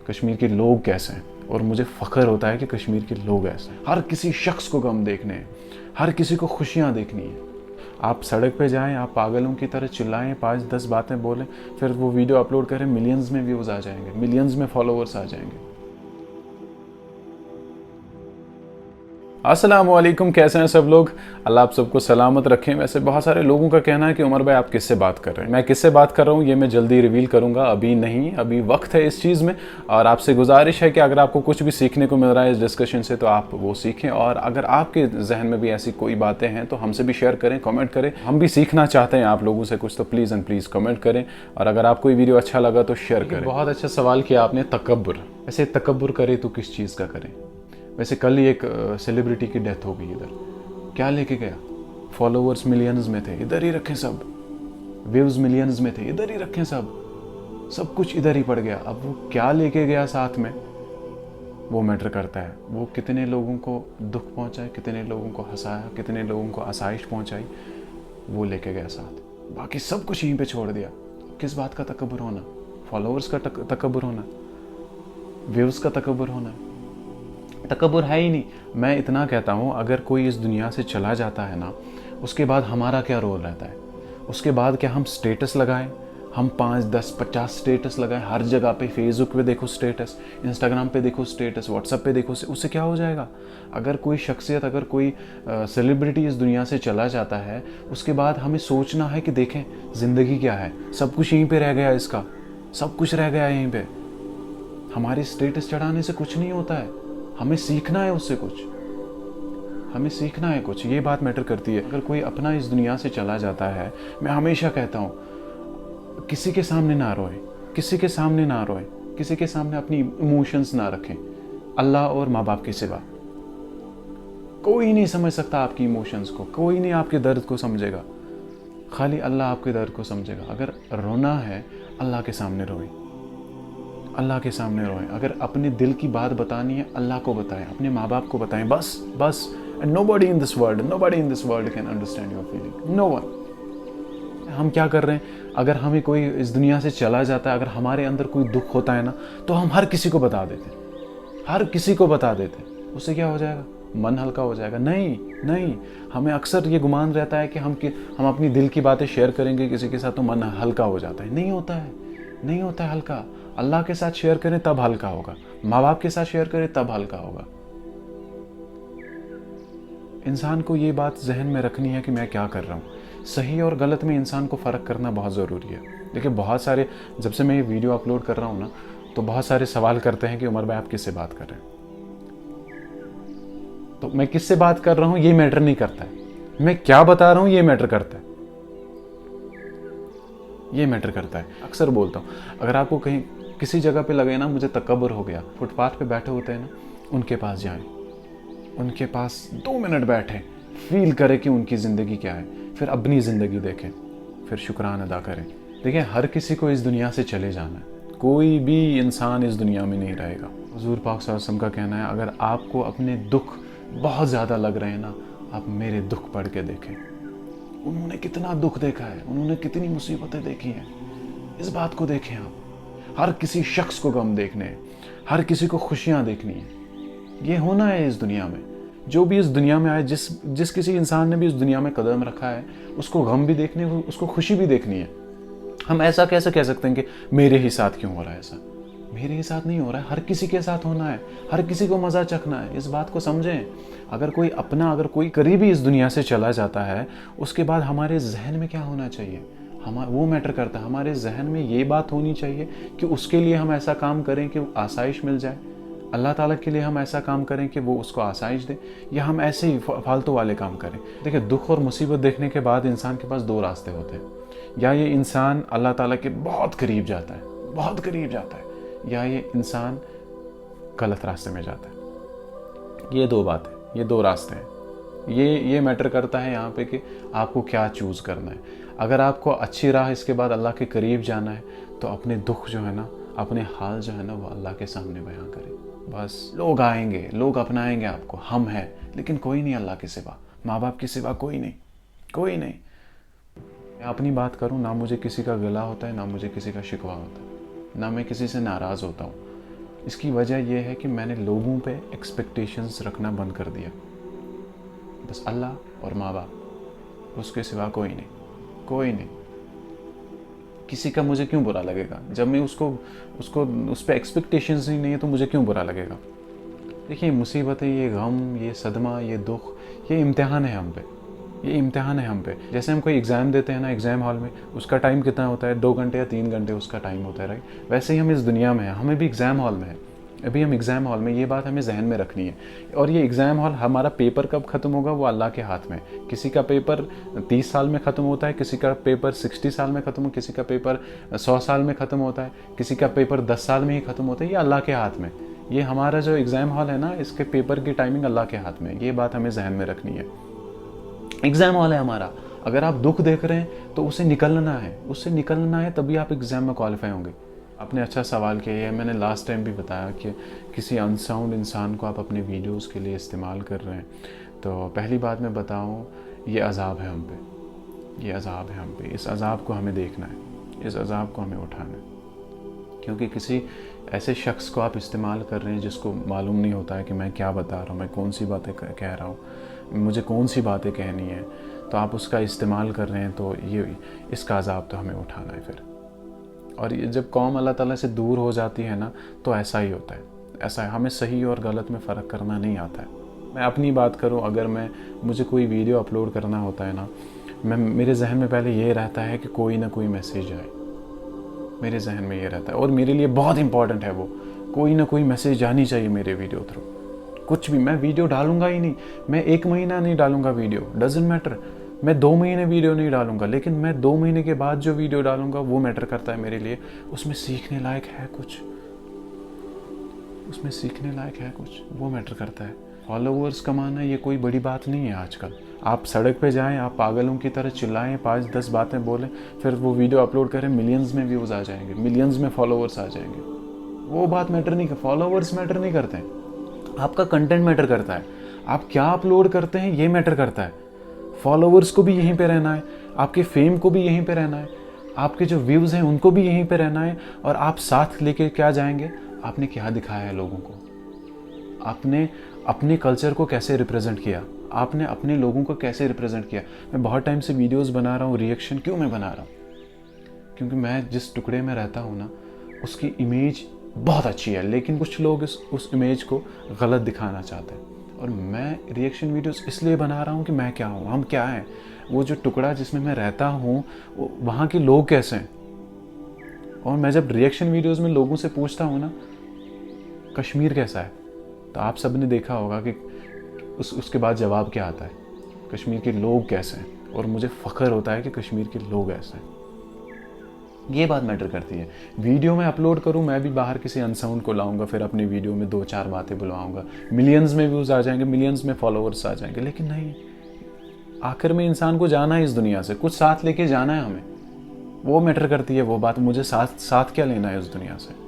कश्मीर के लोग कैसे हैं, और मुझे फ़ख्र होता है कि कश्मीर के लोग ऐसे हैं। हर किसी शख्स को गम देखने हैं, हर किसी को खुशियाँ देखनी है। आप सड़क पे जाएं, आप पागलों की तरह चिल्लाएं, 5-10 बातें बोलें, फिर वो वीडियो अपलोड करें, मिलियंस में व्यूज़ आ जाएंगे, मिलियंस में फॉलोअर्स आ जाएंगे। अस्सलाम वालेकुम, कैसे हैं सब लोग? अल्लाह आप सबको सलामत रखें। वैसे बहुत सारे लोगों का कहना है कि उमर भाई आप किससे बात कर रहे हैं। मैं किससे बात कर रहा हूँ ये मैं जल्दी रिवील करूँगा, अभी नहीं, अभी वक्त है इस चीज़ में। और आपसे गुजारिश है कि अगर आपको कुछ भी सीखने को मिल रहा है इस डिस्कशन से तो आप वो सीखें, और अगर आपके जहन में भी ऐसी कोई बातें हैं तो हमसे भी शेयर करें, कमेंट करें। हम भी सीखना चाहते हैं आप लोगों से कुछ, तो प्लीज़ एंड प्लीज़ कमेंट करें। और अगर आपको ये वीडियो अच्छा लगा तो शेयर करें। बहुत अच्छा सवाल किया आपने, तकब्बुर। ऐसे तकब्बुर करे तो किस चीज़ का करें? वैसे कल ही एक सेलिब्रिटी की डेथ हो गई इधर, क्या लेके गया? फॉलोअर्स मिलियंस में थे, इधर ही रखें सब। व्यूज़ मिलियंस में थे, इधर ही रखें सब कुछ इधर ही पड़ गया। अब वो क्या लेके गया साथ में, वो मैटर करता है। वो कितने लोगों को दुख पहुंचाए, कितने लोगों को हंसाया, कितने लोगों को आसाइश पहुंचाई, वो लेके गया साथ। बाकी सब कुछ यहीं पे छोड़ दिया। किस बात का तकब्बुर होना? फॉलोअर्स का तकब्बुर होना, व्यूज़ का तकब्बुर होना? तकब्बुर है ही नहीं। मैं इतना कहता हूँ, अगर कोई इस दुनिया से चला जाता है ना, उसके बाद हमारा क्या रोल रहता है? उसके बाद क्या हम स्टेटस लगाएं? हम 5, 10, 50 स्टेटस लगाएं हर जगह पे? फेसबुक पे देखो स्टेटस, इंस्टाग्राम पे देखो स्टेटस, व्हाट्सएप पे देखो, उससे क्या हो जाएगा? अगर कोई शख्सियत, अगर कोई सेलिब्रिटी इस दुनिया से चला जाता है, उसके बाद हमें सोचना है कि देखें ज़िंदगी क्या है, सब कुछ यहीं पर रह गया, इसका सब कुछ रह गया यहीं पर। हमारी स्टेटस चढ़ाने से कुछ नहीं होता है, हमें सीखना है उससे कुछ, हमें सीखना है कुछ, ये बात मैटर करती है। अगर कोई अपना इस दुनिया से चला जाता है, मैं हमेशा कहता हूँ किसी के सामने ना रोए, किसी के सामने ना रोए, किसी के सामने अपनी इमोशंस ना रखें। अल्लाह और माँ बाप के सिवा कोई नहीं समझ सकता आपकी इमोशंस को, कोई नहीं आपके दर्द को समझेगा, खाली अल्लाह आपके दर्द को समझेगा। अगर रोना है, अल्लाह के सामने रोए, अल्लाह के सामने रोएं। अगर अपने दिल की बात बतानी है, अल्लाह को बताएं, अपने माँ बाप को बताएं, बस। And nobody in this world can understand your feeling, no one. हम क्या कर रहे हैं? अगर हमें कोई इस दुनिया से चला जाता है, अगर हमारे अंदर कोई दुख होता है ना, तो हम हर किसी को बता देते, हर किसी को बता देते। उससे क्या हो जाएगा? मन हल्का हो जाएगा? नहीं, हमें अक्सर ये गुमान रहता है कि हम अपनी दिल की बातें शेयर करेंगे किसी के साथ तो मन हल्का हो जाता है। नहीं होता है हल्का। अल्लाह के साथ शेयर करें तब हल्का होगा, माँ बाप के साथ शेयर करें तब हल्का होगा। इंसान को ये बात जहन में रखनी है कि मैं क्या कर रहा हूँ। सही और गलत में इंसान को फ़र्क करना बहुत ज़रूरी है। देखिए, बहुत सारे, जब से मैं ये वीडियो अपलोड कर रहा हूँ ना, तो बहुत सारे सवाल करते हैं कि उमर भाई आप किससे बात कर रहे हैं? तो मैं किससे बात कर रहा हूँ ये मैटर नहीं करता है, मैं क्या बता रहा हूँ ये मैटर करता है, ये मैटर करता है। अक्सर बोलता हूँ, अगर आपको कहीं किसी जगह पे लगे ना मुझे तकब्बुर हो गया, फुटपाथ पे बैठे होते हैं ना, उनके पास जाएं, उनके पास 2 मिनट बैठें, फील करें कि उनकी ज़िंदगी क्या है, फिर अपनी ज़िंदगी देखें, फिर शुक्रान अदा करें। देखिए, हर किसी को इस दुनिया से चले जाना है, कोई भी इंसान इस दुनिया में नहीं रहेगा। हुज़ूर पाक सल्लल्लाहु अलैहि वसल्लम का कहना है, अगर आपको अपने दुख बहुत ज़्यादा लग रहे हैं ना, आप मेरे दुख पढ़ के देखें। उन्होंने कितना दुख देखा है, उन्होंने कितनी मुसीबतें देखी हैं, इस बात को देखें आप। हर किसी शख्स को गम देखने हैं, हर किसी को खुशियाँ देखनी है, ये होना है इस दुनिया में। जो भी इस दुनिया में आए, जिस किसी इंसान ने भी इस दुनिया में कदम रखा है, उसको गम भी देखने, उसको खुशी भी देखनी है। हम ऐसा कैसे कह सकते हैं कि मेरे ही साथ क्यों हो रहा है ऐसा? मेरे ही साथ नहीं हो रहा है, हर किसी के साथ होना है, हर किसी को मज़ा चखना है, इस बात को समझें। अगर कोई करीबी इस दुनिया से चला जाता है, उसके बाद हमारे जहन में क्या होना चाहिए, वो मैटर करता है। हमारे जहन में ये बात होनी चाहिए कि उसके लिए हम ऐसा काम करें कि वो आसाइश मिल जाए, अल्लाह ताला के लिए हम ऐसा काम करें कि वो उसको आसाइश दे, या हम ऐसे ही फालतू वाले काम करें। देखिए, दुख और मुसीबत देखने के बाद इंसान के पास 2 रास्ते होते हैं, या ये इंसान अल्लाह ताला के बहुत करीब जाता है, या ये इंसान गलत रास्ते में जाता है। ये 2 बातें, ये 2 रास्ते हैं। ये मैटर करता है यहाँ पे कि आपको क्या चूज़ करना है। अगर आपको अच्छी राह, इसके बाद अल्लाह के करीब जाना है, तो अपने दुख जो है ना, अपने हाल जो है ना, वो अल्लाह के सामने बयां करें। बस लोग आएंगे, लोग अपनाएंगे आपको, हम हैं, लेकिन कोई नहीं अल्लाह के सिवा, माँ बाप के सिवा कोई नहीं। मैं अपनी बात करूँ ना, मुझे किसी का गिला होता है, ना मुझे किसी का शिकवा होता है, ना मैं किसी से नाराज़ होता हूँ। इसकी वजह यह है कि मैंने लोगों पे एक्सपेक्टेशंस रखना बंद कर दिया। बस अल्लाह और माँ बाप, उसके सिवा कोई नहीं, कोई नहीं। किसी का मुझे क्यों बुरा लगेगा? जब मैं उसको उस पर एक्सपेक्टेशंस ही नहीं है तो मुझे क्यों बुरा लगेगा? देखिए, मुसीबतें, ये गम, ये सदमा, ये दुख, ये इम्तिहान है हम पे, ये इम्तिहान है हम पे। जैसे हम कोई एग्ज़ाम देते हैं ना एग्ज़ाम हॉल में, उसका टाइम कितना होता है? 2 घंटे या 3 घंटे उसका टाइम होता है, राइट? वैसे ही हम इस दुनिया में हैं, हमें भी एग्ज़ाम हॉल में है। अभी हम एग्ज़ाम हॉल में, ये बात हमें जहन में रखनी है। और ये एग्ज़ाम हॉल, हमारा पेपर कब ख़त्म होगा वो अल्लाह के हाथ में। किसी का पेपर 30 साल में ख़त्म होता है, किसी का पेपर 60 साल में ख़त्म, किसी का पेपर 100 साल में ख़त्म होता है, किसी का पेपर 10 साल में ही ख़त्म होता है। ये अल्लाह के हाथ में। ये हमारा जो एग्ज़ाम हॉल है ना, इसके पेपर की टाइमिंग अल्लाह के हाथ में। ये बात हमें जहन में रखनी है। एग्ज़ाम हॉल है हमारा। अगर आप दुख देख रहे हैं तो उसे निकलना है, उससे निकलना है, तभी आप एग्ज़ाम में क्वालिफाई होंगे। आपने अच्छा सवाल किया है। मैंने लास्ट टाइम भी बताया कि किसी अनसाउंड इंसान को आप अपने वीडियोस के लिए इस्तेमाल कर रहे हैं। तो पहली बात मैं बताऊं, ये अज़ाब है हम पे, ये अज़ाब है हम पे। इस अज़ाब को हमें देखना है, इस अज़ाब को हमें उठाना है। क्योंकि किसी ऐसे शख्स को आप इस्तेमाल कर रहे हैं जिसको मालूम नहीं होता है कि मैं क्या बता रहा हूँ, मैं कौन सी बातें कह रहा हूँ, मुझे कौन सी बातें कहनी है, तो आप उसका इस्तेमाल कर रहे हैं। तो ये इसका अज़ाब तो हमें उठाना है फिर। और ये जब कौम अल्लाह ताला से दूर हो जाती है ना, तो ऐसा ही होता है, ऐसा है। हमें सही और गलत में फ़र्क करना नहीं आता है। मैं अपनी बात करूं, अगर मुझे कोई वीडियो अपलोड करना होता है ना, मेरे जहन में पहले ये रहता है कि कोई ना कोई मैसेज आए। मेरे जहन में ये रहता है, और मेरे लिए बहुत इंपॉर्टेंट है वो, कोई ना कोई मैसेज आनी चाहिए मेरे वीडियो थ्रू। कुछ भी, मैं वीडियो डालूंगा ही नहीं, मैं 1 महीना नहीं डालूंगा वीडियो, डजेंट मैटर। मैं 2 महीने वीडियो नहीं डालूंगा, लेकिन मैं 2 महीने के बाद जो वीडियो डालूंगा वो मैटर करता है मेरे लिए। उसमें सीखने लायक है कुछ, उसमें सीखने लायक है कुछ, वो मैटर करता है। फॉलोअर्स कमाना ये कोई बड़ी बात नहीं है आजकल। आप सड़क पे जाएं, आप पागलों की तरह चिल्लाएं, 5-10 बातें बोलें, फिर वो वीडियो अपलोड करें, मिलियंस में व्यूज़ आ जाएंगे, मिलियंस में फॉलोअर्स आ जाएंगे। वो बात मैटर नहीं कर, फॉलोअर्स मैटर नहीं करते हैं। आपका कंटेंट मैटर करता है, आप क्या अपलोड करते हैं ये मैटर करता है। फॉलोअर्स को भी यहीं पे रहना है, आपके फेम को भी यहीं पे रहना है, आपके जो व्यूज़ हैं उनको भी यहीं पे रहना है। और आप साथ लेके क्या जाएंगे? आपने क्या दिखाया है लोगों को, आपने अपने कल्चर को कैसे रिप्रेजेंट किया, आपने अपने लोगों को कैसे रिप्रेजेंट किया। मैं बहुत टाइम से वीडियोस बना रहा हूँ, रिएक्शन क्यों मैं बना रहा हूँ? क्योंकि मैं जिस टुकड़े में रहता हूँ ना, उसकी इमेज बहुत अच्छी है, लेकिन कुछ लोग उस इमेज को गलत दिखाना चाहते हैं। और मैं रिएक्शन वीडियोस इसलिए बना रहा हूँ कि मैं क्या हूँ, हम क्या हैं, वो जो टुकड़ा जिसमें मैं रहता हूँ वहाँ के लोग कैसे हैं। और मैं जब रिएक्शन वीडियोस में लोगों से पूछता हूँ ना कश्मीर कैसा है, तो आप सब ने देखा होगा कि उसके बाद जवाब क्या आता है, कश्मीर के लोग कैसे हैं। और मुझे फ़ख्र होता है कि कश्मीर के लोग ऐसे हैं। ये बात मैटर करती है। वीडियो में अपलोड करूं, मैं भी बाहर किसी अनसाउंड को लाऊंगा, फिर अपनी वीडियो में 2-4 बातें बुलवाऊंगा, मिलियंस में व्यूज़ आ जाएंगे, मिलियंस में फॉलोअर्स आ जाएंगे। लेकिन नहीं, आखिर में इंसान को जाना है इस दुनिया से, कुछ साथ लेके जाना है हमें, वो मैटर करती है। वो बात, मुझे साथ क्या लेना है उस दुनिया से।